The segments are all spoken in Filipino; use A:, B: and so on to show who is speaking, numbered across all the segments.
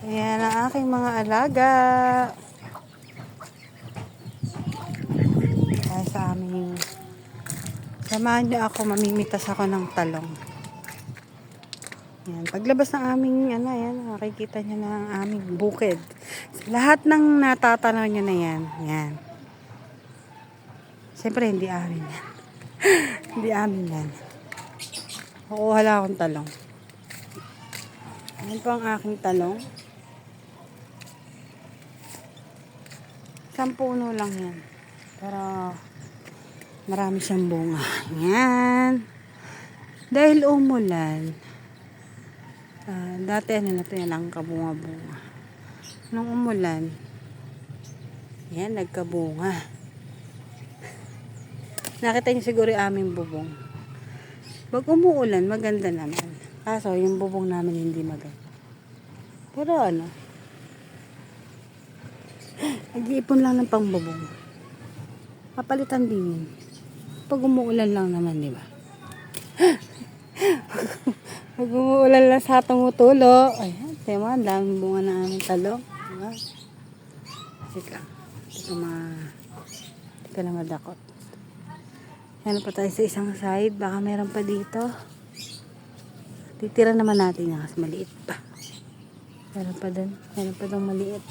A: Ayan ang aking mga alaga. Kaya sa aming samahan niyo ako, mamimitas ako ng talong. Yan. Paglabas ng aming yan, makikita niyo na ang aming bukid. Lahat ng natatanaw niyo na yan. Yan. Siyempre hindi amin yan. Hindi amin yan. Kukuha lang akong talong. Yan po ang aking talong. 10 puno lang yan. Pero marami siyang bunga. Yan. Dahil umulan, dati na ito yan ang kabunga-bunga. Nung umulan, yan, nagkabunga. Nakita niyo siguro yung aming bubong. Pag umuulan, maganda naman. Kaso, yung bubong namin hindi maganda. Pero nag-iipon lang ng pangbubong. Papalitan din yun. Pag umuulan lang naman, di ba? Pag umuulan lang sa tumutulo. Ayan, tema, ang daming bunga na aming talong. Diba? Sika. Hindi ka na madakot. Yan pa tayo sa isang side. Baka meron pa dito. Titira naman natin yan kasi maliit pa. Meron pa dun. Meron pa dun maliit.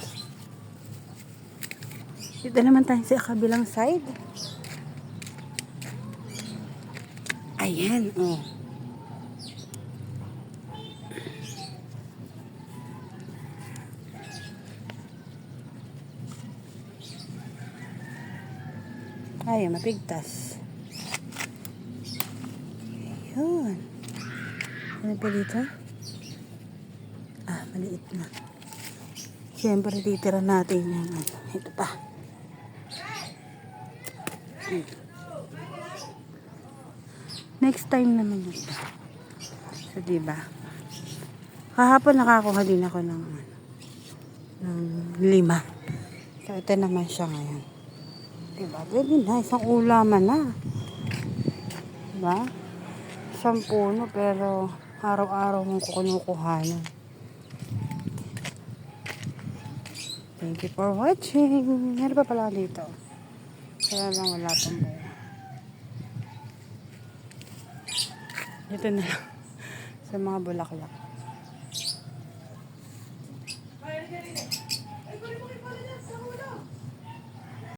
A: Dito naman tayo sa kabilang side. Ayan, oh. Ay, mapigtas. Ayun. Ano pa dito? Maliit na. Siyempre, titira natin yung ito pa. Next time naman yun. So, diba? Kahapon nakakuha din ako ng 5. So, ito naman siya ngayon. Diba? Pwede na. Isang ulaman na. Diba? Isang puno, pero araw-araw mong kukunukuhanan. Thank you for watching. Meron pa pala dito. Kaya lang wala pang bunga. Ito na lang sa mga bulaklak.